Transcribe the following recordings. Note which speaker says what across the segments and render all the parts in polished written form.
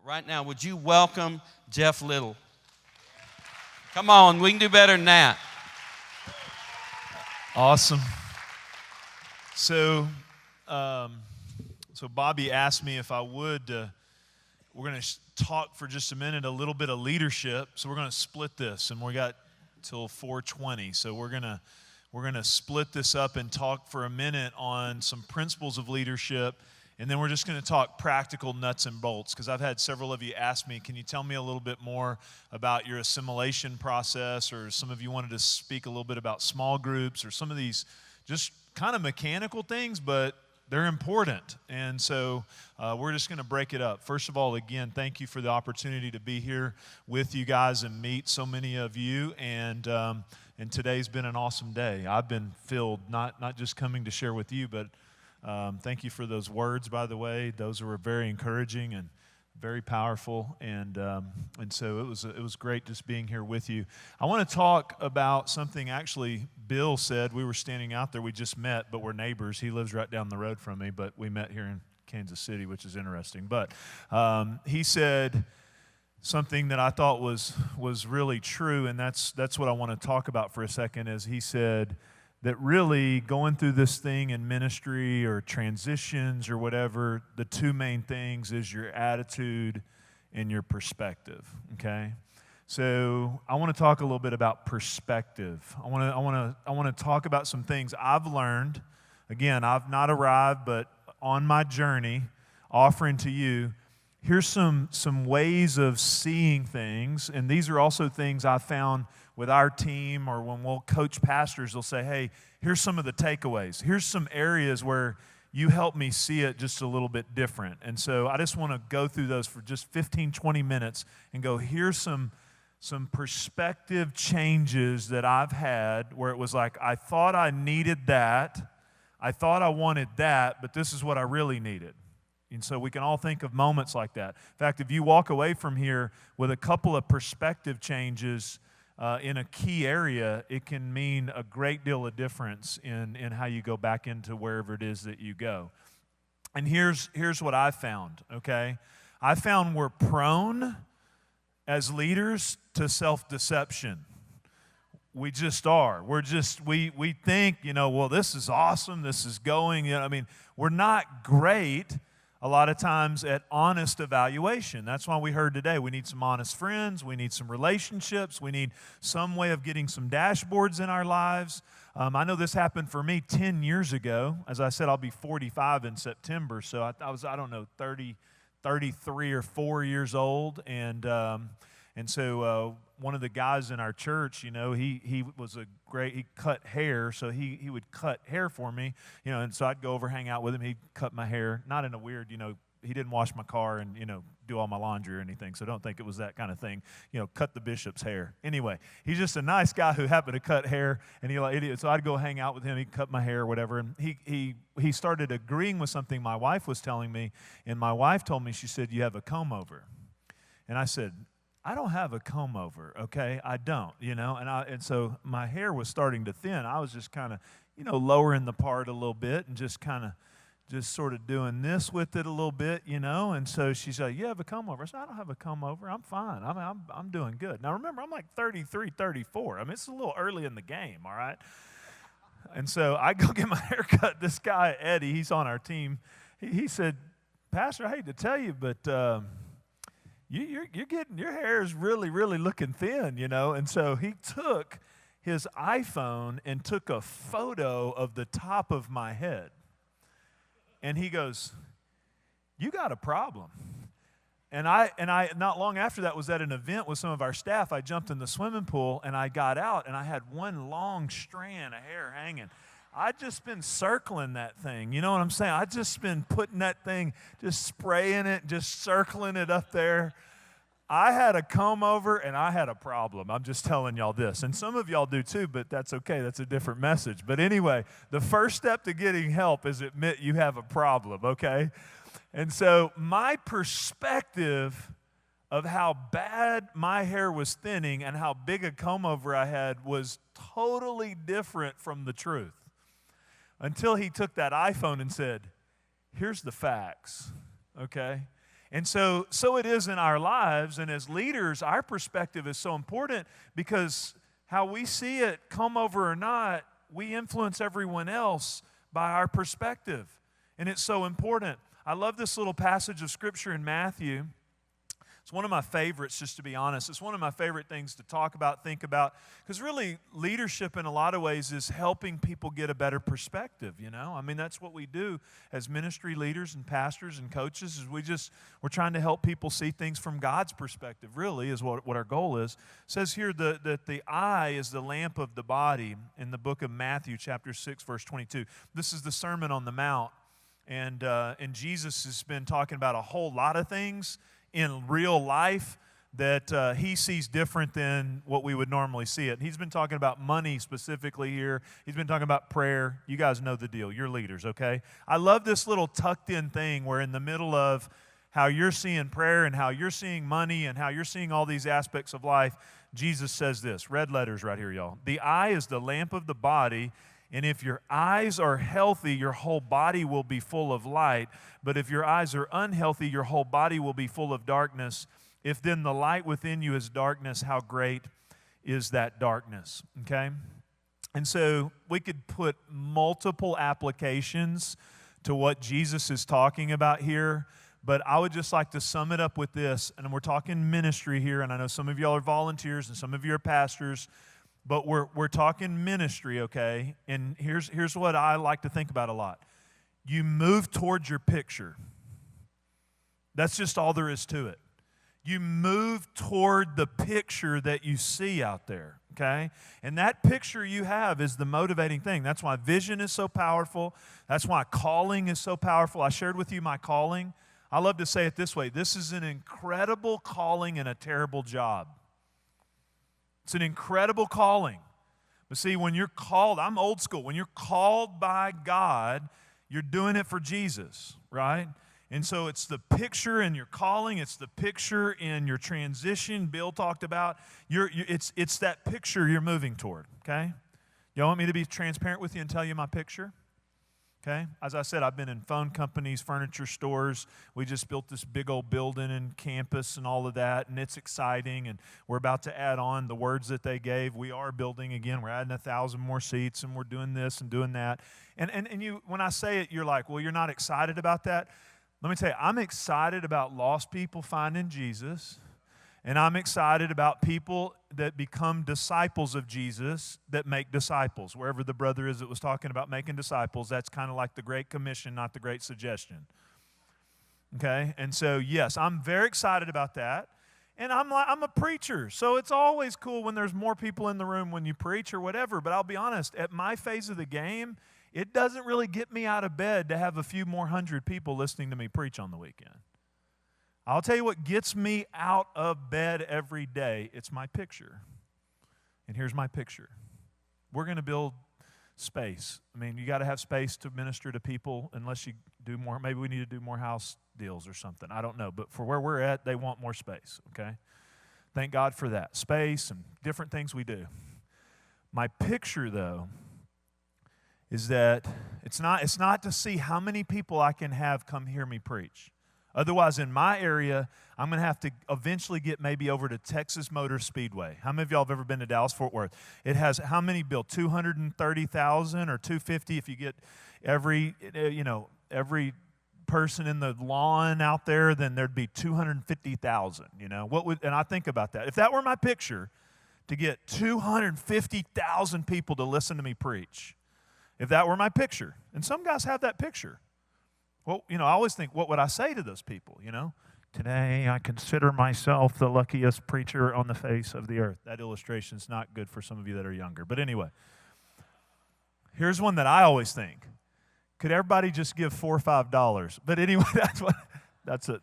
Speaker 1: But right now, would you welcome Jeff Little? Come on, we can do better than that.
Speaker 2: Awesome. So Bobby asked me if I would, we're going to talk for just a minute, a little bit of leadership. So we're going to split this, and we got till 4:20. So we're going to split this up and talk for a minute on some principles of leadership, and then we're just going to talk practical nuts and bolts, because I've had several of you ask me, can you tell me a little bit more about your assimilation process, or some of you wanted to speak a little bit about small groups, or some of these just kind of mechanical things, but they're important. And so we're just going to break it up. First of all, again, thank you for the opportunity to be here with you guys and meet so many of you. And today's been an awesome day. I've been filled, not just coming to share with you, but thank you for those words, by the way. Those were very encouraging and very powerful, and so it was great just being here with you. I want to talk about something actually Bill said. We were standing out there. We just met, but we're neighbors. He lives right down the road from me, but we met here in Kansas City, which is interesting. But he said something that I thought was really true, and that's what I want to talk about for a second. Is he said that really going through this thing in ministry or transitions or whatever, the two main things is your attitude and your perspective, okay? So I want to talk a little bit about perspective. I want to talk about some things I've learned. Again, I've not arrived, but on my journey, offering to you, here's some ways of seeing things, and these are also things I found with our team, or when we'll coach pastors, they'll say, hey, here's some of the takeaways. Here's some areas where you help me see it just a little bit different. And so I just want to go through those for just 15, 20 minutes and go, here's some perspective changes that I've had where it was like, I thought I needed that, I thought I wanted that, but this is what I really needed. And so we can all think of moments like that. In fact, if you walk away from here with a couple of perspective changes in a key area, it can mean a great deal of difference in how you go back into wherever it is that you go. And here's what I found, okay? I found we're prone as leaders to self-deception. We just are. We think, well, this is awesome, this is going, we're not great a lot of times at honest evaluation. That's why we heard today we need some honest friends, we need some relationships, we need some way of getting some dashboards in our lives. I know this happened for me 10 years ago. As I said, I'll be 45 in September, so I was, 33 or 4 years old, and so one of the guys in our church, he was he cut hair, so he would cut hair for me, and so I'd go over, hang out with him. He'd cut my hair, not in a weird, he didn't wash my car and, do all my laundry or anything, so don't think it was that kind of thing, cut the bishop's hair. Anyway, he's just a nice guy who happened to cut hair, and so I'd go hang out with him, he'd cut my hair or whatever, and he started agreeing with something my wife was telling me, and my wife told me, she said, you have a comb over. And I said, I don't have a comb over, okay? I don't, and so my hair was starting to thin. I was just kind of, lowering the part a little bit and just sort of doing this with it a little bit, and so she said, you have a comb over. I said, I don't have a comb over. I'm fine. I'm doing good. Now, remember, I'm like 33, 34. It's a little early in the game, all right? And so I go get my hair cut. This guy, Eddie, he's on our team. He said, Pastor, I hate to tell you, but your hair is really, really looking thin, And so he took his iPhone and took a photo of the top of my head. And he goes, you got a problem. And I not long after that was at an event with some of our staff. I jumped in the swimming pool and I got out and I had one long strand of hair hanging. I'd just been circling that thing, you know what I'm saying? I'd just been putting that thing, just spraying it, just circling it up there. I had a comb over and I had a problem. I'm just telling y'all this. And some of y'all do too, but that's okay. That's a different message. But anyway, the first step to getting help is admit you have a problem, okay? And so my perspective of how bad my hair was thinning and how big a comb over I had was totally different from the truth. Until he took that iPhone and said, here's the facts, okay? And so it is in our lives, and as leaders, our perspective is so important because how we see it, come over or not, we influence everyone else by our perspective. And it's so important. I love this little passage of Scripture in Matthew. It's one of my favorites, just to be honest. It's one of my favorite things to talk about, think about, because really leadership in a lot of ways is helping people get a better perspective, you know? I mean, that's what we do as ministry leaders and pastors and coaches is we're trying to help people see things from God's perspective, really, is what our goal is. It says here that the eye is the lamp of the body in the book of Matthew, chapter 6, verse 22. This is the Sermon on the Mount, and Jesus has been talking about a whole lot of things in real life that he sees different than what we would normally see it. He's been talking about money specifically here. He's been talking about prayer. You guys know the deal. You're leaders, okay? I love this little tucked in thing where in the middle of how you're seeing prayer and how you're seeing money and how you're seeing all these aspects of life, Jesus says this, red letters right here, y'all. The eye is the lamp of the body, and if your eyes are healthy, your whole body will be full of light. But if your eyes are unhealthy, your whole body will be full of darkness. If then the light within you is darkness, how great is that darkness? Okay? And so we could put multiple applications to what Jesus is talking about here. But I would just like to sum it up with this. And we're talking ministry here. And I know some of y'all are volunteers and some of you are pastors. But we're talking ministry, okay? And here's what I like to think about a lot. You move towards your picture. That's just all there is to it. You move toward the picture that you see out there, okay? And that picture you have is the motivating thing. That's why vision is so powerful. That's why calling is so powerful. I shared with you my calling. I love to say it this way. This is an incredible calling and a terrible job. It's an incredible calling. But see, when you're called, I'm old school. When you're called by God, you're doing it for Jesus, right? And so it's the picture in your calling. It's the picture in your transition Bill talked about. It's that picture you're moving toward, okay? Y'all want me to be transparent with you and tell you my picture? Okay? As I said, I've been in phone companies, furniture stores. We just built this big old building and campus and all of that, and it's exciting, and we're about to add on the words that they gave. We are building again. We're adding 1,000 more seats, and we're doing this and doing that. And you, when I say it, you're like, well, you're not excited about that? Let me tell you, I'm excited about lost people finding Jesus, and I'm excited about people that become disciples of Jesus that make disciples. Wherever the brother is that was talking about making disciples, that's kind of like the Great Commission, not the Great Suggestion. Okay? And so, yes, I'm very excited about that. And I'm a preacher, so it's always cool when there's more people in the room when you preach or whatever. But I'll be honest, at my phase of the game, it doesn't really get me out of bed to have a few more hundred people listening to me preach on the weekend. I'll tell you what gets me out of bed every day. It's my picture. And here's my picture. We're going to build space. I mean, you got to have space to minister to people unless you do more. Maybe we need to do more house deals or something. I don't know. But for where we're at, they want more space, okay? Thank God for that. Space and different things we do. My picture, though, is that it's not to see how many people I can have come hear me preach. Otherwise, in my area, I'm going to have to eventually get maybe over to Texas Motor Speedway. How many of y'all have ever been to Dallas-Fort Worth? It has how many built? 230,000 or 250 if you get every person in the lawn out there, then there'd be 250,000, and I think about that. If that were my picture, to get 250,000 people to listen to me preach, if that were my picture, and some guys have that picture. Well, I always think, what would I say to those people, Today, I consider myself the luckiest preacher on the face of the earth. That illustration's not good for some of you that are younger. But anyway, here's one that I always think. Could everybody just give $4 or $5? But anyway, that's it.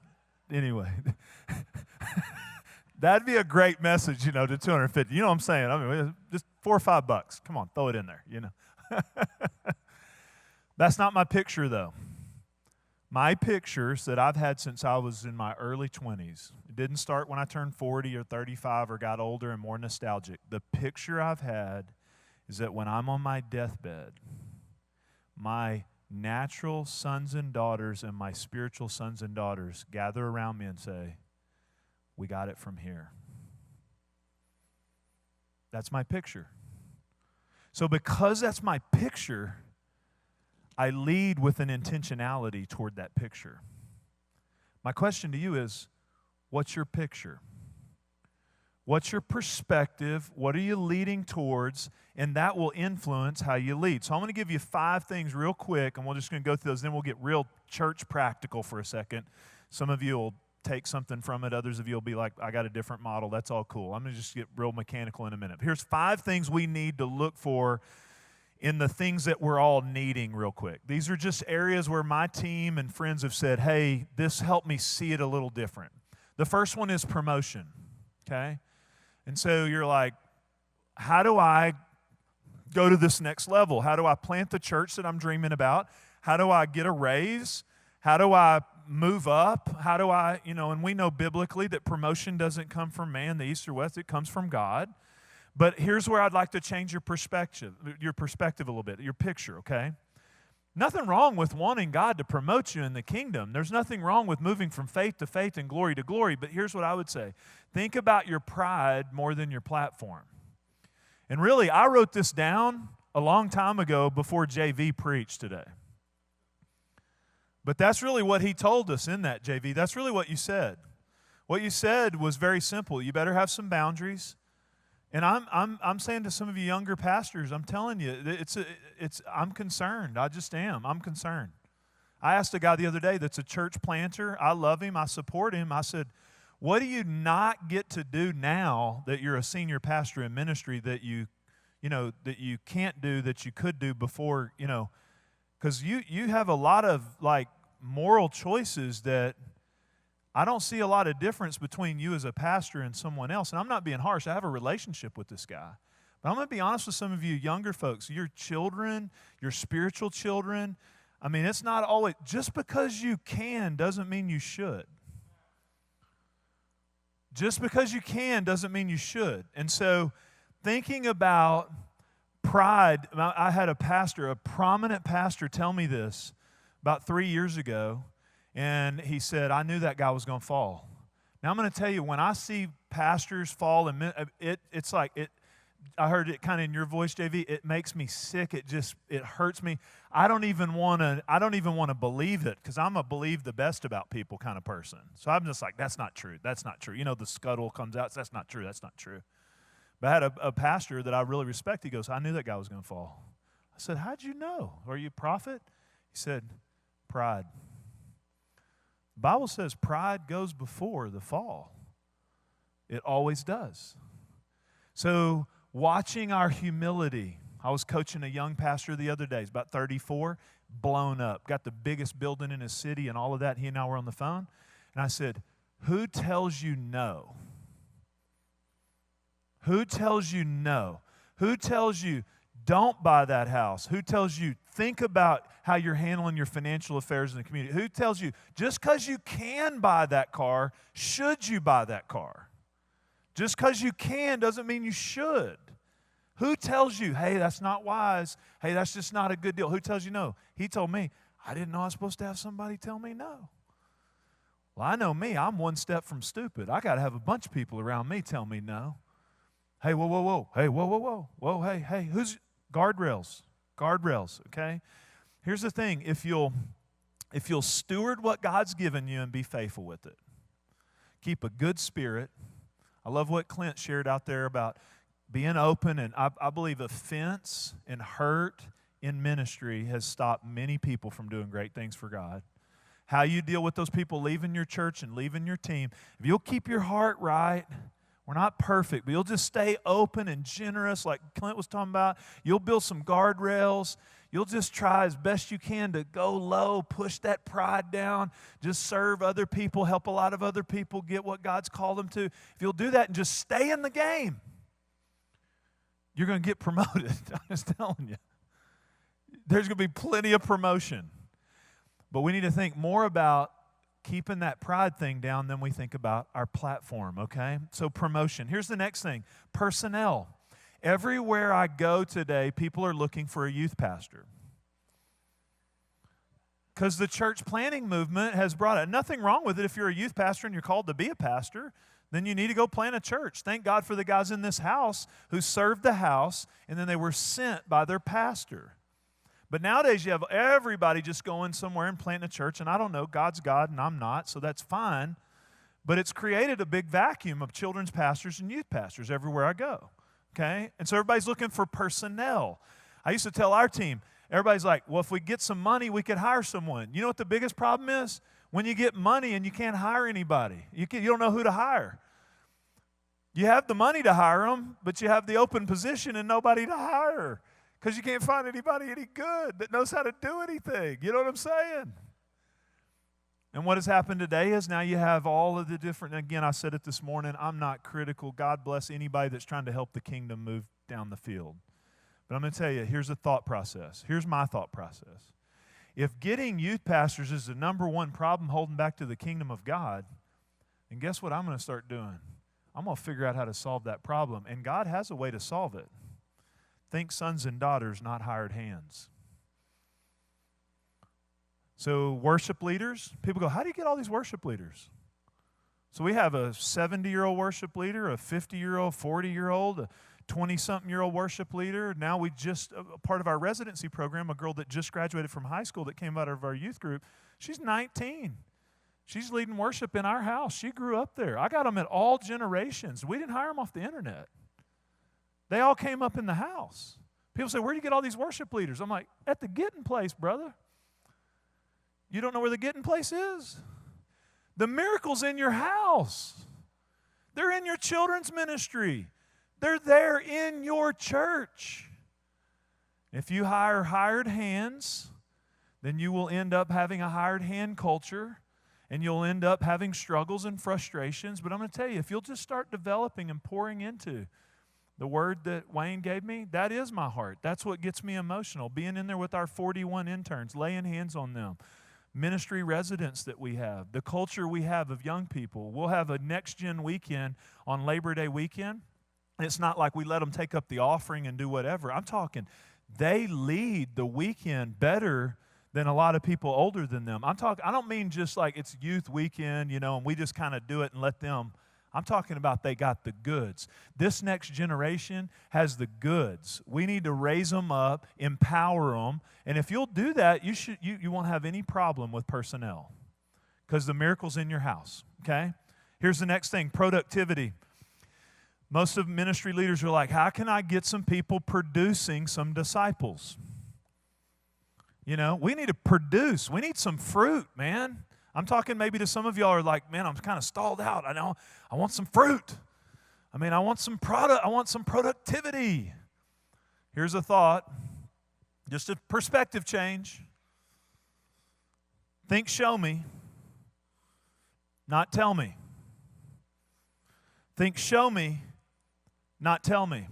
Speaker 2: Anyway, that'd be a great message, to 250. You know what I'm saying? I mean, just $4 or $5. Come on, throw it in there, That's not my picture, though. My pictures that I've had since I was in my early 20s, it didn't start when I turned 40 or 35 or got older and more nostalgic. The picture I've had is that when I'm on my deathbed, my natural sons and daughters and my spiritual sons and daughters gather around me and say, we got it from here. That's my picture. So because that's my picture, I lead with an intentionality toward that picture. My question to you is, what's your picture? What's your perspective? What are you leading towards? And that will influence how you lead. So I'm going to give you 5 things real quick, and we're just going to go through those. Then we'll get real church practical for a second. Some of you will take something from it. Others of you will be like, I got a different model. That's all cool. I'm going to just get real mechanical in a minute. Here's 5 things we need to look for in the things that we're all needing real quick. These are just areas where my team and friends have said, hey, this helped me see it a little different. The first one is promotion, okay? And so you're like, how do I go to this next level? How do I plant the church that I'm dreaming about? How do I get a raise? How do I move up? How do I, and we know biblically that promotion doesn't come from man, the east or west, it comes from God. But here's where I'd like to change your perspective a little bit, your picture, okay? Nothing wrong with wanting God to promote you in the kingdom. There's nothing wrong with moving from faith to faith and glory to glory. But here's what I would say. Think about your pride more than your platform. And really, I wrote this down a long time ago before JV preached today. But that's really what he told us in that, JV. That's really what you said. What you said was very simple. You better have some boundaries. And I'm saying to some of you younger pastors, I'm telling you, I'm concerned. I just am. I'm concerned. I asked a guy the other day that's a church planter. I love him. I support him. I said, what do you not get to do now that you're a senior pastor in ministry that you can't do that you could do before, because you have a lot of moral choices that I don't see a lot of difference between you as a pastor and someone else. And I'm not being harsh. I have a relationship with this guy. But I'm going to be honest with some of you younger folks. Your children, your spiritual children, it's not always, just because you can doesn't mean you should. Just because you can doesn't mean you should. And so thinking about pride, I had a prominent pastor tell me this about 3 years ago. And he said, I knew that guy was going to fall. Now, I'm going to tell you, when I see pastors fall, it's like, I heard it kind of in your voice, JV, it makes me sick. It hurts me. I don't even want to believe it, because I'm a believe the best about people kind of person. So I'm just like, that's not true. That's not true. The scuttle comes out. That's not true. That's not true. But I had a pastor that I really respect. He goes, I knew that guy was going to fall. I said, how'd you know? Are you a prophet? He said, pride. The Bible says pride goes before the fall. It always does. So watching our humility. I was coaching a young pastor the other day. He's about 34, blown up. Got the biggest building in his city and all of that. He and I were on the phone. And I said, who tells you no? Who tells you no? Who tells you don't buy that house? Who tells you think about how you're handling your financial affairs in the community? Who tells you just because you can buy that car, should you buy that car? Just because you can doesn't mean you should. Who tells you, hey, that's not wise. Hey, that's just not a good deal. Who tells you no? He told me, I didn't know I was supposed to have somebody tell me no. Well, I know me. I'm one step from stupid. I got to have a bunch of people around me tell me no. Hey, whoa, whoa, whoa. Hey, whoa, whoa, whoa. Whoa, hey, who's guardrails? Guardrails, okay? Here's the thing. If you'll steward what God's given you and be faithful with it, keep a good spirit. I love what Clint shared out there about being open, and I believe offense and hurt in ministry has stopped many people from doing great things for God. How you deal with those people leaving your church and leaving your team, if you'll keep your heart right, we're not perfect, but you'll just stay open and generous like Clint was talking about. You'll build some guardrails. You'll just try as best you can to go low, push that pride down, just serve other people, help a lot of other people get what God's called them to. If you'll do that and just stay in the game, you're going to get promoted. I'm just telling you. There's going to be plenty of promotion. But we need to think more about keeping that pride thing down than we think about our platform, okay? So promotion. Here's the next thing. Personnel. Everywhere I go today, people are looking for a youth pastor. because the church planting movement has brought it. Nothing wrong with it if you're a youth pastor and you're called to be a pastor. Then you need to go plant a church. Thank God for the guys in this house who served the house, and then they were sent by their pastor. But nowadays you have everybody just going somewhere and planting a church, and I don't know, God's God and I'm not, so that's fine. But it's created a big vacuum of children's pastors and youth pastors everywhere I go, okay? And so everybody's looking for personnel. I used to tell our team, everybody's like, well, if we get some money, we could hire someone. You know what the biggest problem is? When you get money and you can't hire anybody. You don't know who to hire. You have the money to hire them, but you have the open position and nobody to hire because you can't find anybody any good that knows how to do anything. You know what I'm saying? And what has happened today is now you have all of the different, and again, I said it this morning, I'm not critical. God bless anybody that's trying to help the kingdom move down the field. But I'm going to tell you, here's a thought process. Here's my thought process. If getting youth pastors is the number one problem holding back to the kingdom of God, then guess what I'm going to start doing? I'm going to figure out how to solve that problem. And God has a way to solve it. Think sons and daughters, not hired hands. So worship leaders, people go, how do you get all these worship leaders? So we have a 70-year-old worship leader, a 50-year-old, 40-year-old, a 20-something-year-old worship leader. Now we just, part of our residency program, a girl that just graduated from high school that came out of our youth group, she's 19. She's leading worship in our house. She grew up there. I got them at all generations. We didn't hire them off the internet. They all came up in the house. People say, where do you get all these worship leaders? I'm like, at the getting place, brother. You don't know where the getting place is? The miracle's in your house. They're in your children's ministry. They're there in your church. If you hire hired hands, then you will end up having a hired hand culture, and you'll end up having struggles and frustrations. But I'm going to tell you, if you'll just start developing and pouring into the word that Wayne gave me, that is my heart. That's what gets me emotional. Being in there with our 41 interns, laying hands on them. Ministry residents that we have, the culture we have of young people. We'll have a next-gen weekend on Labor Day weekend. And it's not like we let them take up the offering and do whatever. I'm talking, they lead the weekend better than a lot of people older than them. I don't mean just like it's youth weekend, and we just kind of do it and let them. I'm talking about they got the goods. This next generation has the goods. We need to raise them up, empower them, and if you'll do that, you won't have any problem with personnel because the miracle's in your house, okay? Here's the next thing, productivity. Most of ministry leaders are like, how can I get some people producing some disciples? We need to produce. We need some fruit, man. I'm talking maybe to some of y'all are like, man, I'm kind of stalled out. I know. I want some fruit. I want some product. I want some productivity. Here's a thought. Just a perspective change. Think, show me, not tell me. Think, show me, not tell me.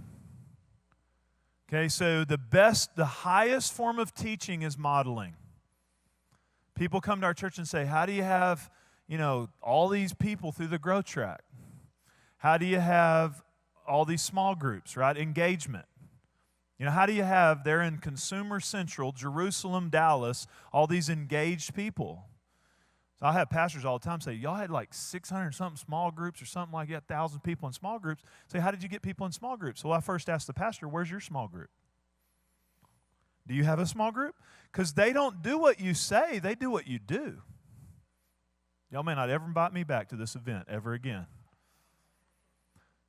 Speaker 2: Okay, so the highest form of teaching is modeling. People come to our church and say, how do you have, all these people through the growth track? How do you have all these small groups, right? Engagement. How do you have, there in Consumer Central, Jerusalem, Dallas, all these engaged people? So I have pastors all the time say, y'all had like 600-something small groups or something like that, 1,000 people in small groups. Say, how did you get people in small groups? So I first asked the pastor, where's your small group? Do you have a small group? Because they don't do what you say, they do what you do. Y'all may not ever invite me back to this event ever again.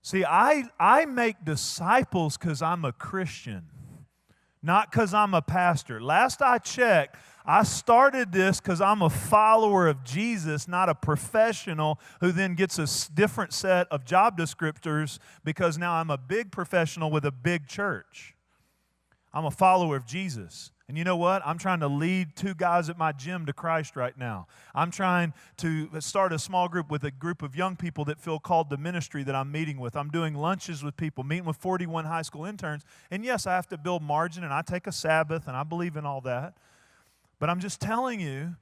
Speaker 2: See, I make disciples because I'm a Christian, not because I'm a pastor. Last I checked, I started this because I'm a follower of Jesus, not a professional who then gets a different set of job descriptors because now I'm a big professional with a big church. I'm a follower of Jesus. And you know what? I'm trying to lead 2 guys at my gym to Christ right now. I'm trying to start a small group with a group of young people that feel called to ministry that I'm meeting with. I'm doing lunches with people, meeting with 41 high school interns. And yes, I have to build margin, and I take a Sabbath, and I believe in all that. But I'm just telling you,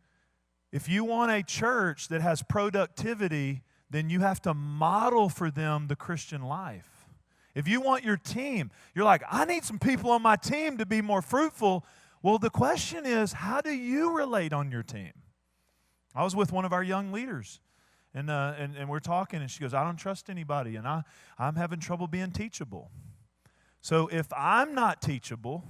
Speaker 2: if you want a church that has productivity, then you have to model for them the Christian life. If you want your team, you're like, I need some people on my team to be more fruitful. Well, the question is, how do you relate on your team? I was with one of our young leaders, and we're talking, and she goes, I don't trust anybody, and I'm having trouble being teachable. So if I'm not teachable,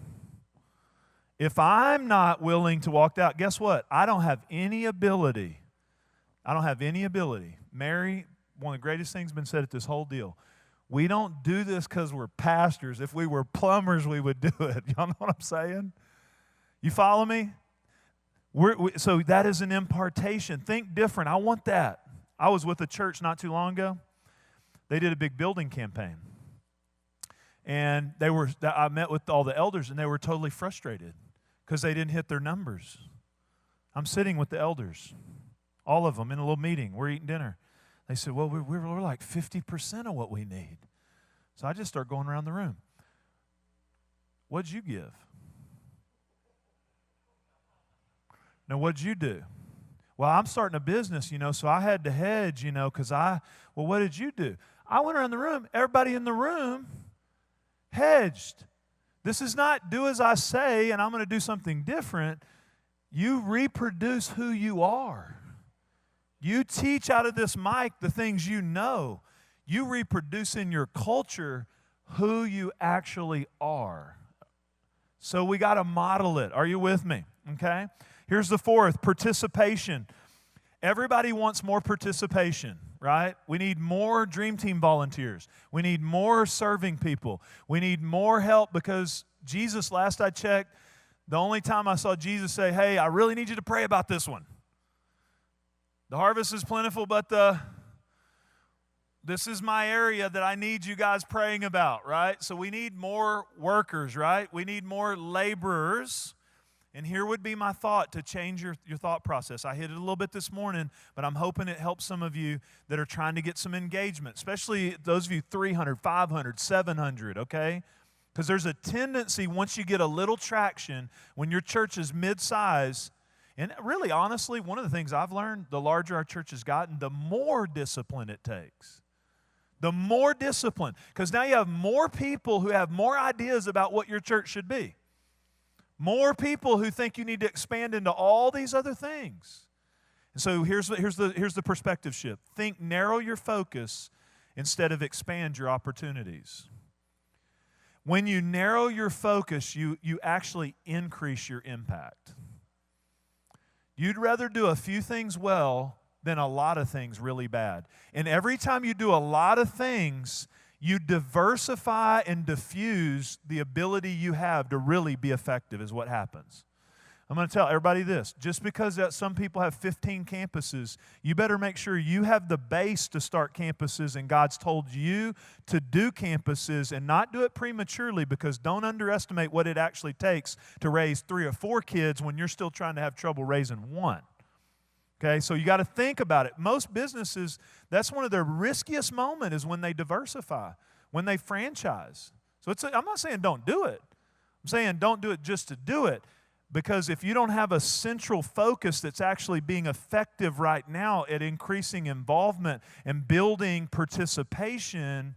Speaker 2: if I'm not willing to walk out, guess what? I don't have any ability. Mary, one of the greatest things been said at this whole deal. We don't do this because we're pastors. If we were plumbers, we would do it. Y'all know what I'm saying? You follow me? So that is an impartation. Think different. I want that. I was with a church not too long ago. They did a big building campaign. And I met with all the elders, and they were totally frustrated because they didn't hit their numbers. I'm sitting with the elders, all of them, in a little meeting. We're eating dinner. They said, well, we're like 50% of what we need. So I just start going around the room. What'd you give? Now, what'd you do? Well, I'm starting a business, so I had to hedge, because well, what did you do? I went around the room. Everybody in the room hedged. This is not do as I say and I'm going to do something different. You reproduce who you are. You teach out of this mic the things you know. You reproduce in your culture who you actually are. So we got to model it. Are you with me? Okay? Here's the fourth, participation. Everybody wants more participation, right? We need more Dream Team volunteers. We need more serving people. We need more help because Jesus, last I checked, the only time I saw Jesus say, hey, I really need you to pray about this one. The harvest is plentiful, but this is my area that I need you guys praying about, right? So we need more workers, right? We need more laborers. And here would be my thought to change your thought process. I hit it a little bit this morning, but I'm hoping it helps some of you that are trying to get some engagement, especially those of you 300, 500, 700, okay? Because there's a tendency once you get a little traction, when your church is mid-size, and really, honestly, one of the things I've learned, the larger our church has gotten, the more discipline it takes. The more discipline. Because now you have more people who have more ideas about what your church should be. More people who think you need to expand into all these other things. And so here's the perspective shift. Think narrow your focus instead of expand your opportunities. When you narrow your focus, you actually increase your impact. You'd rather do a few things well than a lot of things really bad. And every time you do a lot of things, you diversify and diffuse the ability you have to really be effective is what happens. I'm going to tell everybody this. Just because some people have 15 campuses, you better make sure you have the base to start campuses, and God's told you to do campuses and not do it prematurely, because don't underestimate what it actually takes to raise 3 or 4 kids when you're still trying to have trouble raising 1. Okay, so you got to think about it. Most businesses, that's one of their riskiest moments is when they diversify, when they franchise. So I'm not saying don't do it. I'm saying don't do it just to do it. Because if you don't have a central focus that's actually being effective right now at increasing involvement and building participation,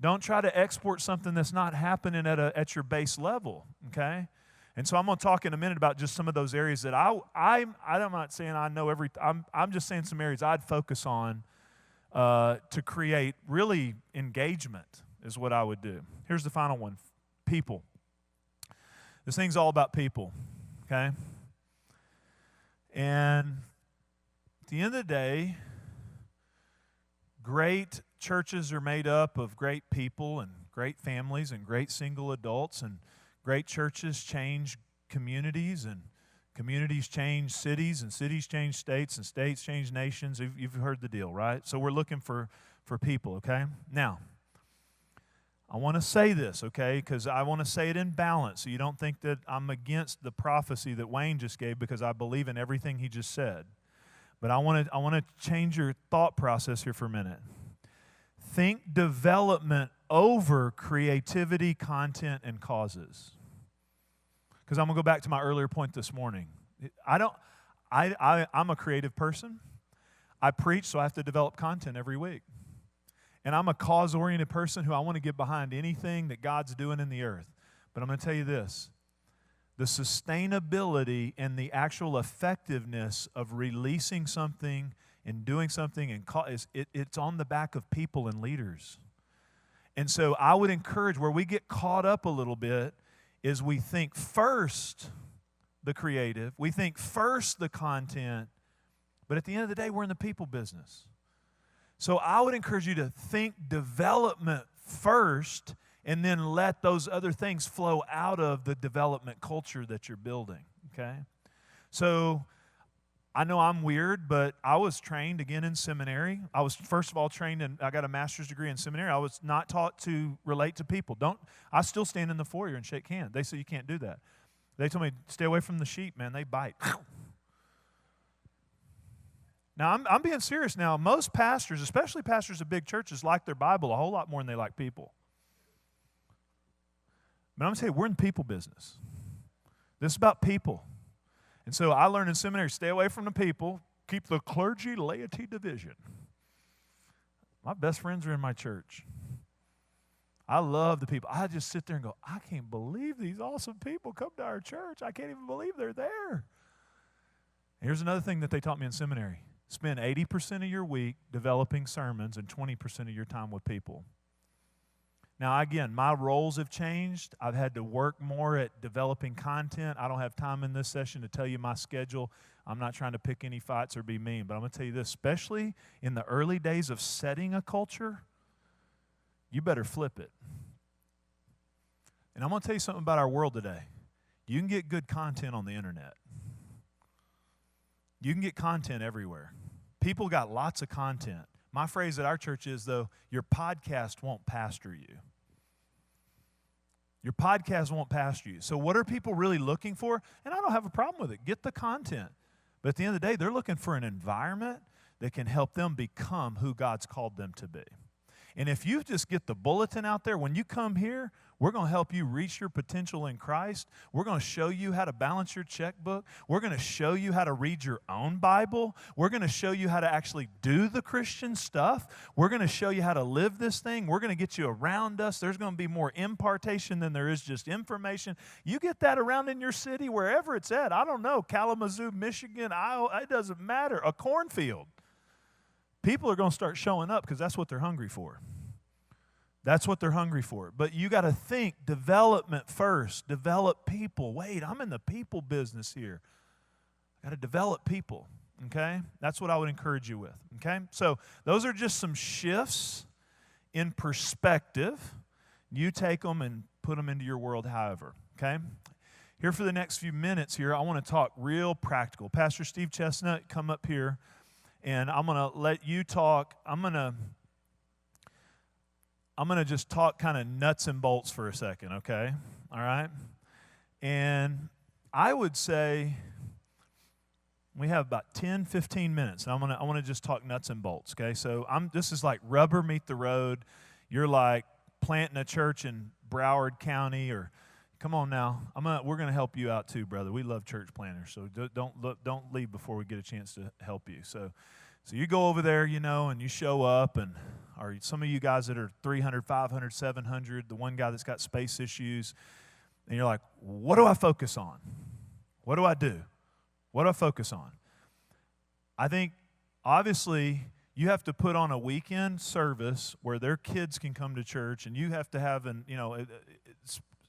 Speaker 2: don't try to export something that's not happening at your base level, okay? And so I'm going to talk in a minute about just some of those areas that I'm not saying I know I'm just saying some areas I'd focus on to create really engagement is what I would do. Here's the final one, people. This thing's all about people. Okay? And at the end of the day, great churches are made up of great people and great families and great single adults, and great churches change communities, and communities change cities, and cities change states, and states change nations. You've heard the deal, right? So we're looking for people, okay? Now, I want to say this, okay, because I want to say it in balance so you don't think that I'm against the prophecy that Wayne just gave, because I believe in everything he just said. But I want to change your thought process here for a minute. Think development over creativity, content, and causes. Because I'm going to go back to my earlier point this morning. I'm a creative person. I preach, so I have to develop content every week. And I'm a cause-oriented person who I want to get behind anything that God's doing in the earth. But I'm going to tell you this. the sustainability and the actual effectiveness of releasing something and doing something it's on the back of people and leaders. And so I would encourage, where we get caught up a little bit is we think first the creative, we think first the content, but at the end of the day, we're in the people business. So I would encourage you to think development first and then let those other things flow out of the development culture that you're building, okay? So I know I'm weird, but I was trained again in seminary. I was first of all trained I got a master's degree in seminary. I was not taught to relate to people. I still stand in the foyer and shake hands. They say you can't do that. They told me, stay away from the sheep, man. They bite. Now, I'm being serious now. Most pastors, especially pastors of big churches, like their Bible a whole lot more than they like people. But I'm going to tell you, we're in people business. This is about people. And so I learned in seminary, stay away from the people, keep the clergy-laity division. My best friends are in my church. I love the people. I just sit there and go, I can't believe these awesome people come to our church. I can't even believe they're there. And here's another thing that they taught me in seminary. Spend 80% of your week developing sermons and 20% of your time with people. Now, again, my roles have changed. I've had to work more at developing content. I don't have time in this session to tell you my schedule. I'm not trying to pick any fights or be mean, but I'm going to tell you this, especially in the early days of setting a culture, you better flip it. And I'm going to tell you something about our world today. You can get good content on the internet. You can get content everywhere. People got lots of content. My phrase at our church is, though, your podcast won't pastor you. Your podcast won't pastor you. So what are people really looking for? And I don't have a problem with it. Get the content. But at the end of the day, they're looking for an environment that can help them become who God's called them to be. And if you just get the bulletin out there, when you come here, we're going to help you reach your potential in Christ. We're going to show you how to balance your checkbook. We're going to show you how to read your own Bible. We're going to show you how to actually do the Christian stuff. We're going to show you how to live this thing. We're going to get you around us. There's going to be more impartation than there is just information. You get that around in your city, wherever it's at. I don't know, Kalamazoo, Michigan, Iowa, it doesn't matter. A cornfield. People are going to start showing up because that's what they're hungry for. That's what they're hungry for. But you got to think development first. Develop people. Wait, I'm in the people business here. I got to develop people, okay? That's what I would encourage you with, okay? So those are just some shifts in perspective. You take them and put them into your world however, okay? Here for the next few minutes here, I want to talk real practical. Pastor Steve Chestnut, come up here. And I'm going to let you talk. I'm going to just talk kind of nuts and bolts for a second, okay? All right? And I would say we have about 10, 15 minutes. And I want to just talk nuts and bolts, okay? So this is like rubber meet the road. You're like planting a church in Broward County or come on now. We're going to help you out too, brother. We love church planners, so don't leave before we get a chance to help you. So you go over there, and you show up, or some of you guys that are 300, 500, 700, the one guy that's got space issues, and you're like, what do I focus on? What do I do? What do I focus on? I think, obviously, you have to put on a weekend service where their kids can come to church, and you have to have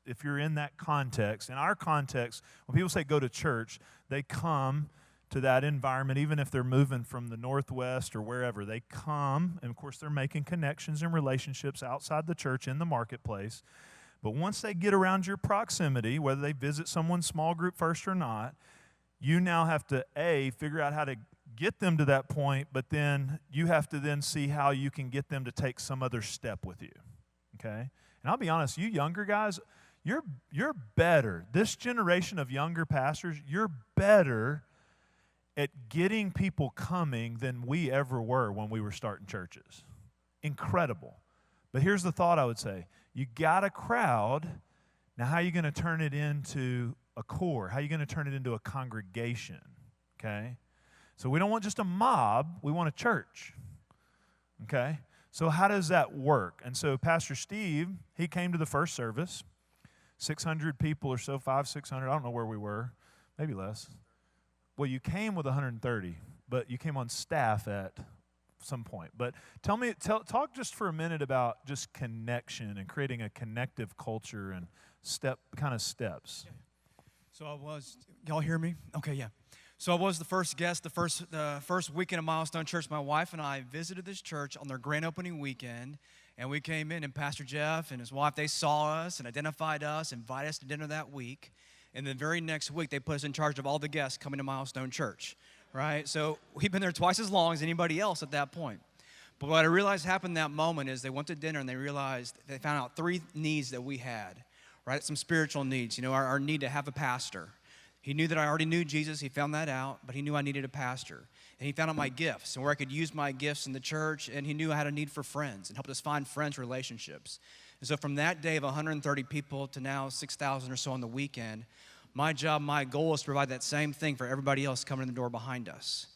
Speaker 2: if you're in that context. In our context, when people say go to church, they come to that environment, even if they're moving from the Northwest or wherever. They come, and of course they're making connections and relationships outside the church in the marketplace. But once they get around your proximity, whether they visit someone's small group first or not, you now have to, figure out how to get them to that point, but then you have to then see how you can get them to take some other step with you, okay? And I'll be honest, you younger guys, you're better. This generation of younger pastors, you're better at getting people coming than we ever were when we were starting churches. Incredible. But here's the thought I would say. You got a crowd. Now how are you going to turn it into a core? How are you going to turn it into a congregation? Okay? So we don't want just a mob. We want a church. Okay? So how does that work? And so Pastor Steve, he came to the first service. 600 people or so, 600, I don't know where we were, maybe less. Well, you came with 130, but you came on staff at some point. But talk just for a minute about just connection and creating a connective culture and steps.
Speaker 3: So y'all hear me? Okay, yeah. So I was the first guest, the first weekend of Milestone Church. My wife and I visited this church on their grand opening weekend, and we came in, and Pastor Jeff and his wife, they saw us and identified us, invited us to dinner that week. And the very next week, they put us in charge of all the guests coming to Milestone Church, right? So we've been there twice as long as anybody else at that point. But what I realized happened that moment is they went to dinner, and they found out 3 needs that we had, right? Some spiritual needs, our need to have a pastor. He knew that I already knew Jesus. He found that out, but he knew I needed a pastor. And he found out my gifts and where I could use my gifts in the church, and he knew I had a need for friends and helped us find friends, relationships. And so from that day of 130 people to now 6,000 or so on the weekend, my job, my goal is to provide that same thing for everybody else coming in the door behind us.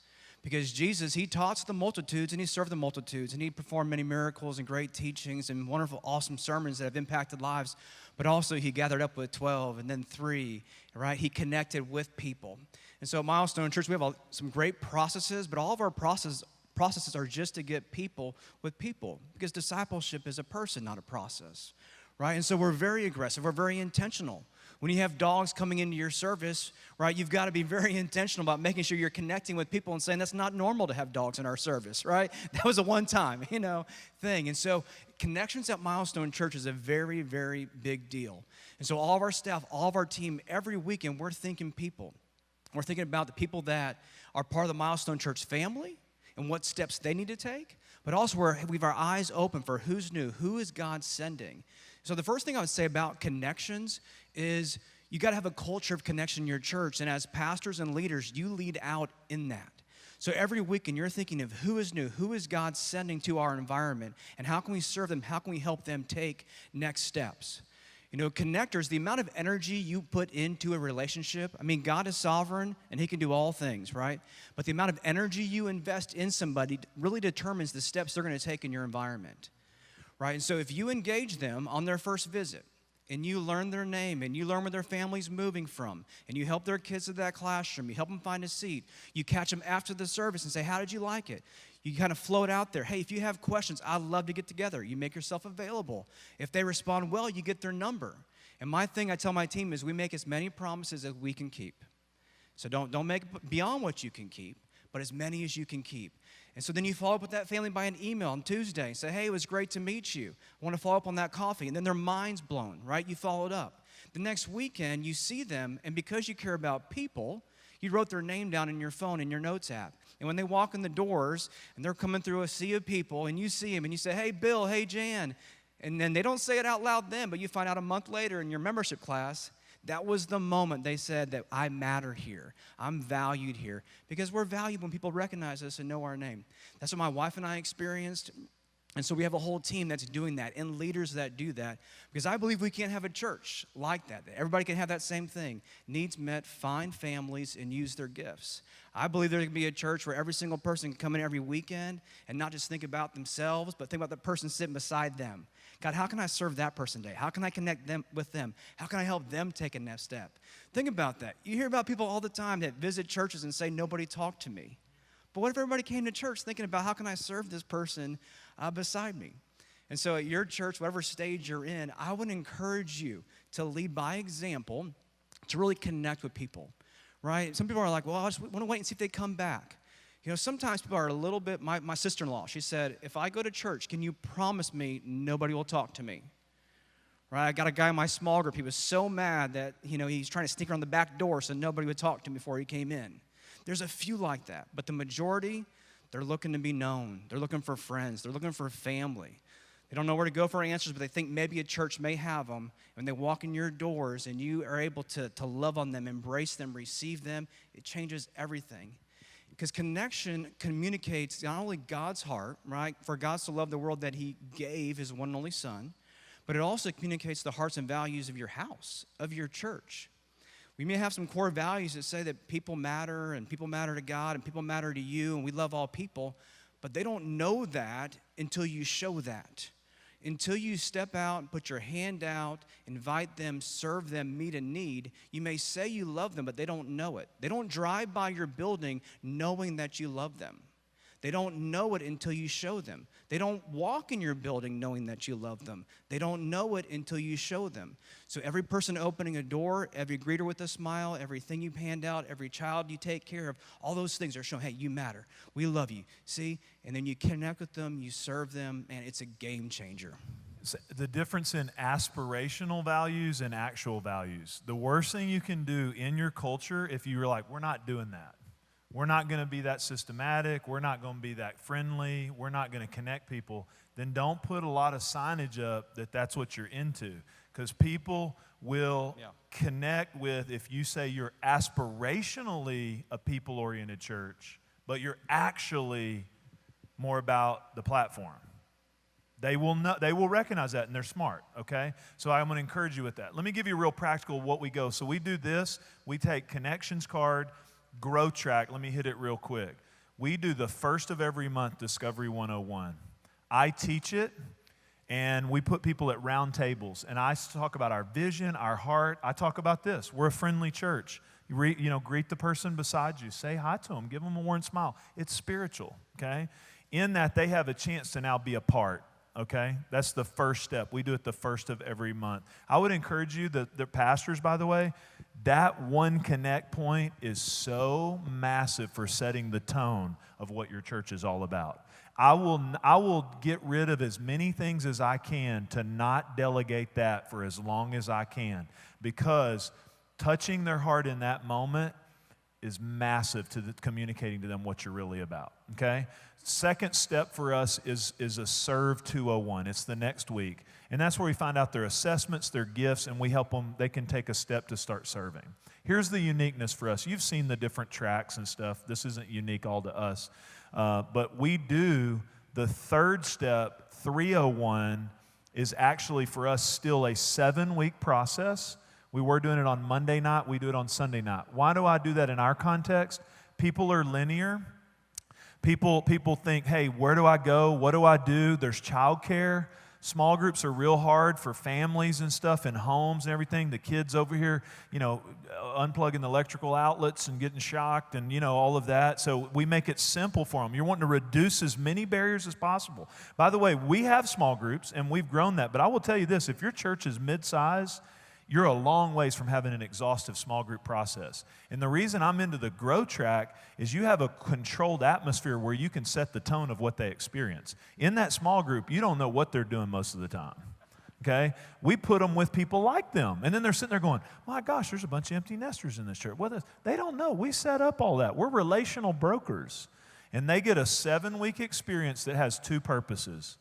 Speaker 3: Because Jesus, he taught the multitudes and he served the multitudes and he performed many miracles and great teachings and wonderful, awesome sermons that have impacted lives. But also he gathered up with 12 and then 3, right? He connected with people. And so at Milestone Church, we have some great processes, but all of our processes are just to get people with people, because discipleship is a person, not a process, right? And so we're very aggressive. We're very intentional. When you have dogs coming into your service, right, you've got to be very intentional about making sure you're connecting with people and saying that's not normal to have dogs in our service, right? That was a one-time, thing. And so connections at Milestone Church is a very, very big deal. And so all of our staff, all of our team, every weekend we're thinking people. We're thinking about the people that are part of the Milestone Church family and what steps they need to take, but also we have our eyes open for who's new, who is God sending. So the first thing I would say about connections is you got to have a culture of connection in your church, and as pastors and leaders, you lead out in that. So every weekend you're thinking of who is new, who is God sending to our environment, and how can we serve them, how can we help them take next steps. Connectors, the amount of energy you put into a relationship, God is sovereign and he can do all things, right? But the amount of energy you invest in somebody really determines the steps they're going to take in your environment, right? And so if you engage them on their first visit and you learn their name and you learn where their family's moving from and you help their kids to that classroom, you help them find a seat, you catch them after the service and say, how did you like it? You kind of float out there. Hey, if you have questions, I'd love to get together. You make yourself available. If they respond well, you get their number. And my thing I tell my team is we make as many promises as we can keep. So don't make beyond what you can keep, but as many as you can keep. And so then you follow up with that family by an email on Tuesday. Say, hey, it was great to meet you. I want to follow up on that coffee. And then their mind's blown, right? You followed up. The next weekend, you see them, and because you care about people, you wrote their name down in your phone in your notes app. And when they walk in the doors and they're coming through a sea of people and you see them and you say, hey, Bill, hey, Jan. And then they don't say it out loud then, but you find out a month later in your membership class, that was the moment they said that I matter here. I'm valued here. Because we're valued when people recognize us and know our name. That's what my wife and I experienced. And so we have a whole team that's doing that and leaders that do that, because I believe we can't have a church like that. Everybody can have that same thing. Needs met, find families, and use their gifts. I believe there can be a church where every single person can come in every weekend and not just think about themselves, but think about the person sitting beside them. God, how can I serve that person today? How can I connect them with them? How can I help them take a next step? Think about that. You hear about people all the time that visit churches and say, nobody talked to me. But what if everybody came to church thinking about how can I serve this person beside me? And so at your church, whatever stage you're in, I would encourage you to lead by example, to really connect with people, right? Some people are like, well, I just want to wait and see if they come back. Sometimes people are a little bit, my sister-in-law, she said, if I go to church, can you promise me nobody will talk to me? Right? I got a guy in my small group, he was so mad that, he's trying to sneak around the back door so nobody would talk to him before he came in. There's a few like that, but the majority, they're looking to be known. They're looking for friends. They're looking for family. They don't know where to go for answers, but they think maybe a church may have them. When they walk in your doors and you are able to love on them, embrace them, receive them, it changes everything. Because connection communicates not only God's heart, right, for God to love the world that he gave his one and only son, but it also communicates the hearts and values of your house, of your church. We may have some core values that say that people matter and people matter to God and people matter to you and we love all people, but they don't know that until you show that. Until you step out and put your hand out, invite them, serve them, meet a need, you may say you love them, but they don't know it. They don't drive by your building knowing that you love them. They don't know it until you show them. They don't walk in your building knowing that you love them. They don't know it until you show them. So every person opening a door, every greeter with a smile, everything you hand out, every child you take care of, all those things are showing, hey, you matter. We love you. See? And then you connect with them, you serve them, and it's a game changer.
Speaker 2: The difference in aspirational values and actual values. The worst thing you can do in your culture, if you're like, we're not doing that. We're not going to be that systematic. We're not going to be that friendly. We're not going to connect people. Then don't put a lot of signage up that that's what you're into. Because people will connect with, if you say you're aspirationally a people-oriented church, but you're actually more about the platform. They will recognize that, and they're smart, okay? So I'm going to encourage you with that. Let me give you a real practical what we go. So we do this. We take connections card, Grow Track. Let me hit it real quick. We do the first of every month, Discovery 101. I teach it, and we put people at round tables, and I talk about our vision, our heart. I talk about this. We're a friendly church. You greet the person beside you. Say hi to them. Give them a warm smile. It's spiritual, okay? In that, they have a chance to now be a part. Okay, that's the first step. We do it the first of every month. I would encourage you, the pastors, by the way, that one connect point is so massive for setting the tone of what your church is all about. I will get rid of as many things as I can to not delegate that for as long as I can, because touching their heart in that moment is massive to communicating to them what you're really about, okay? Second step for us is a Serve 201. It's the next week. And that's where we find out their assessments, their gifts, and we help them. They can take a step to start serving. Here's the uniqueness for us. You've seen the different tracks and stuff. This isn't unique all to us. But we do the third step, 301, is actually for us still a 7-week process. We were doing it on Monday night. We do it on Sunday night. Why do I do that in our context? People are linear. People think, hey, where do I go? What do I do? There's childcare. Small groups are real hard for families and stuff and homes and everything. The kids over here, unplugging the electrical outlets and getting shocked and, all of that. So we make it simple for them. You're wanting to reduce as many barriers as possible. By the way, we have small groups and we've grown that. But I will tell you this, if your church is mid-size, you're a long ways from having an exhaustive small group process. And the reason I'm into the Grow Track is you have a controlled atmosphere where you can set the tone of what they experience. In that small group, you don't know what they're doing most of the time, okay? We put them with people like them. And then they're sitting there going, my gosh, there's a bunch of empty nesters in this church. They don't know. We set up all that. We're relational brokers. And they get a 7-week experience that has 2 purposes.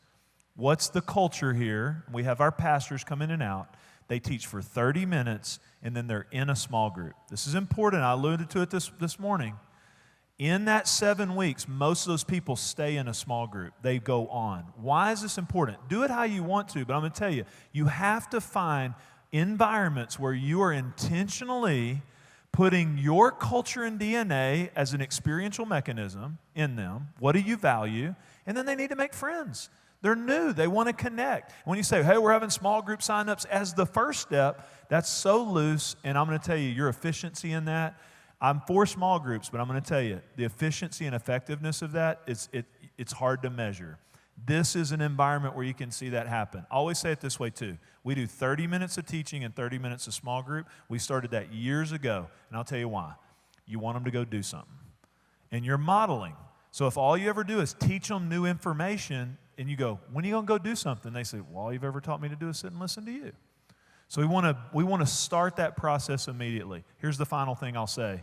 Speaker 2: What's the culture here? We have our pastors come in and out. They teach for 30 minutes, and then they're in a small group. This is important. I alluded to it this morning. In that 7 weeks, most of those people stay in a small group. They go on. Why is this important? Do it how you want to, but I'm going to tell you, you have to find environments where you are intentionally putting your culture and DNA as an experiential mechanism in them. What do you value? And then they need to make friends. They're new. They want to connect. When you say, hey, we're having small group signups as the first step, that's so loose, and I'm going to tell you, your efficiency in that, I'm for small groups, but I'm going to tell you, the efficiency and effectiveness of that, it's hard to measure. This is an environment where you can see that happen. I always say it this way, too. We do 30 minutes of teaching and 30 minutes of small group. We started that years ago, and I'll tell you why. You want them to go do something, and you're modeling. So if all you ever do is teach them new information, and you go, when are you going to go do something? They say, well, all you've ever taught me to do is sit and listen to you. So we want to start that process immediately. Here's the final thing I'll say.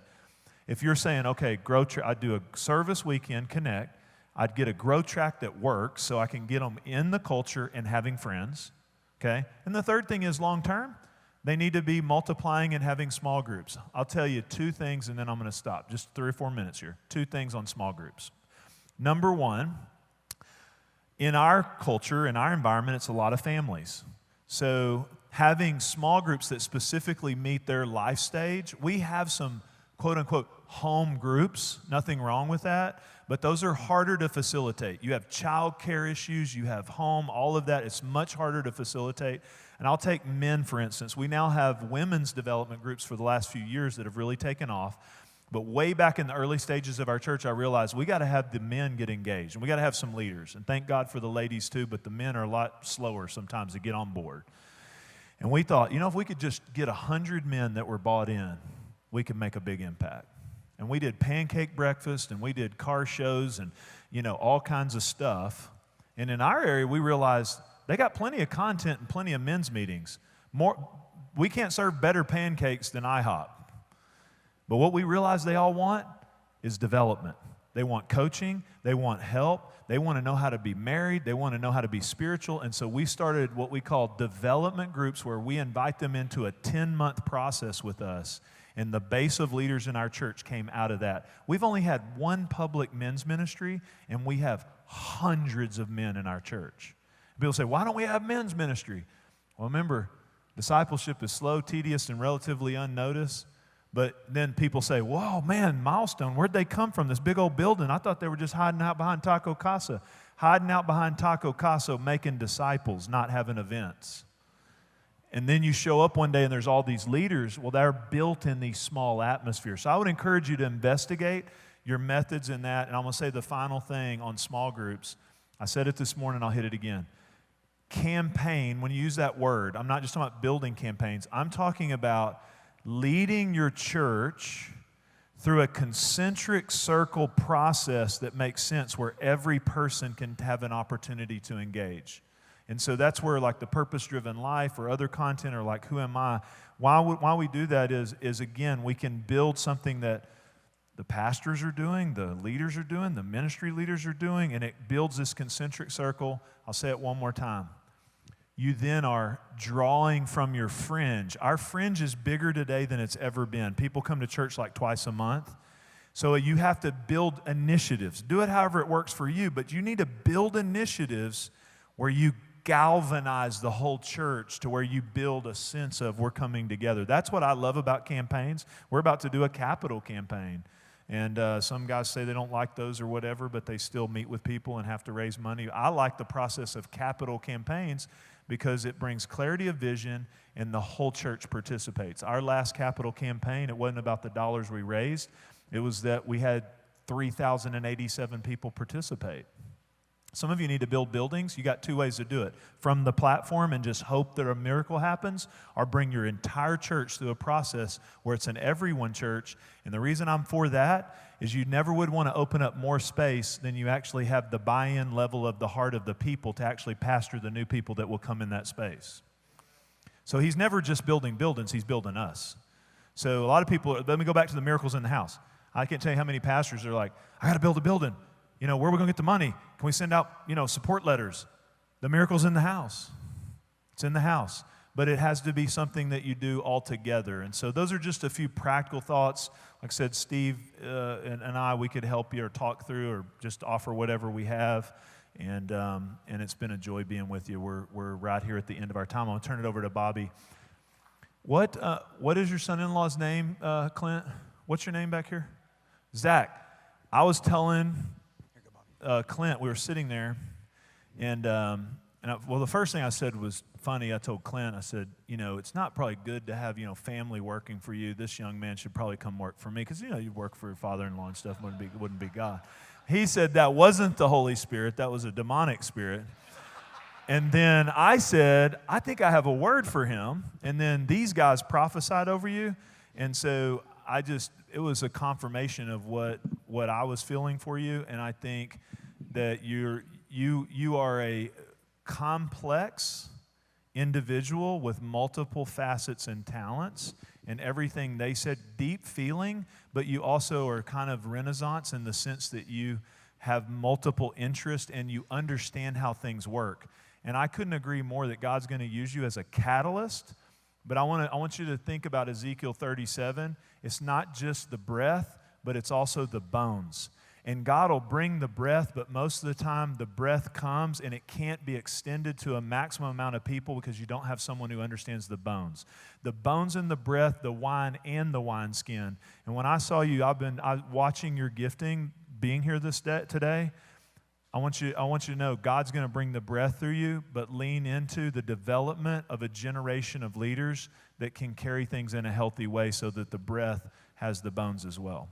Speaker 2: If you're saying, okay, I'd do a service weekend, connect. I'd get a Grow Track that works so I can get them in the culture and having friends, okay? And the third thing is long-term. They need to be multiplying and having small groups. I'll tell you 2 things, and then I'm going to stop. Just 3 or 4 minutes here. 2 things on small groups. Number 1, in our culture, in our environment, it's a lot of families. So having small groups that specifically meet their life stage, we have some quote-unquote home groups. Nothing wrong with that, but those are harder to facilitate. You have child care issues, you have home, all of that. It's much harder to facilitate. And I'll take men, for instance. We now have women's development groups for the last few years that have really taken off. But way back in the early stages of our church, I realized we got to have the men get engaged, and we got to have some leaders. And thank God for the ladies too, but the men are a lot slower sometimes to get on board. And we thought, if we could just get 100 men that were bought in, we could make a big impact. And we did pancake breakfast, and we did car shows, and all kinds of stuff. And in our area, we realized they got plenty of content and plenty of men's meetings. We can't serve better pancakes than IHOP. But what we realize they all want is development. They want coaching. They want help. They want to know how to be married. They want to know how to be spiritual. And so we started what we call development groups, where we invite them into a 10-month process with us. And the base of leaders in our church came out of that. We've only had one public men's ministry, and we have hundreds of men in our church. People say, why don't we have men's ministry? Well, remember, discipleship is slow, tedious, and relatively unnoticed. But then people say, whoa, man, Milestone, where'd they come from? This big old building. I thought they were just hiding out behind Taco Casa. Hiding out behind Taco Casa, making disciples, not having events. And then you show up one day and there's all these leaders. Well, they're built in these small atmospheres. So I would encourage you to investigate your methods in that. And I'm going to say the final thing on small groups. I said it this morning, I'll hit it again. Campaign, when you use that word, I'm not just talking about building campaigns. I'm talking about leading your church through a concentric circle process that makes sense, where every person can have an opportunity to engage. And so that's where, like, the purpose-driven life or other content, or like Who Am I? Why we do that is again, we can build something that the pastors are doing, the leaders are doing, the ministry leaders are doing, and it builds this concentric circle. I'll say it one more time. You then are drawing from your fringe. Our fringe is bigger today than it's ever been. People come to church like twice a month. So you have to build initiatives. Do it however it works for you, but you need to build initiatives where you galvanize the whole church to where you build a sense of we're coming together. That's what I love about campaigns. We're about to do a capital campaign. And some guys say they don't like those or whatever, but they still meet with people and have to raise money. I like the process of capital campaigns because it brings clarity of vision and the whole church participates. Our last capital campaign, it wasn't about the dollars we raised. It was that we had 3,087 people participate. Some of you need to build buildings. You got two ways to do it. From the platform and just hope that a miracle happens, or bring your entire church through a process where it's an everyone church. And the reason I'm for that is you never would want to open up more space than you actually have the buy-in level of the heart of the people to actually pastor the new people that will come in that space. So he's never just building buildings, he's building us. So a lot of people, let me go back to the miracles in the house. I can't tell you how many pastors are like, I got to build a building. Where are we going to get the money? Can we send out, support letters? The miracle's in the house. It's in the house. But it has to be something that you do all together. And so those are just a few practical thoughts. Like I said, Steve and I, we could help you or talk through or just offer whatever we have. And it's been a joy being with you. We're right here at the end of our time. I'm going to turn it over to Bobby. What is your son-in-law's name, Clint? What's your name back here? Zach. I was telling Clint, we were sitting there, and the first thing I said was funny. I told Clint, I said, it's not probably good to have, family working for you. This young man should probably come work for me, because, you work for your father-in-law and stuff, wouldn't be God. He said that wasn't the Holy Spirit, that was a demonic spirit. And then I said, I think I have a word for him. And then these guys prophesied over you, and so it was a confirmation of what I was feeling for you, and I think that you are a complex individual with multiple facets and talents, and everything they said, deep feeling, but you also are kind of Renaissance in the sense that you have multiple interests and you understand how things work. And I couldn't agree more that God's going to use you as a catalyst. But I want you to think about Ezekiel 37. It's not just the breath, but it's also the bones. And God will bring the breath, but most of the time the breath comes and it can't be extended to a maximum amount of people because you don't have someone who understands the bones. The bones and the breath, the wine and the wineskin. And when I saw you, I watching your gifting, being here today, I want you to know God's going to bring the breath through you, but lean into the development of a generation of leaders that can carry things in a healthy way so that the breath has the bones as well.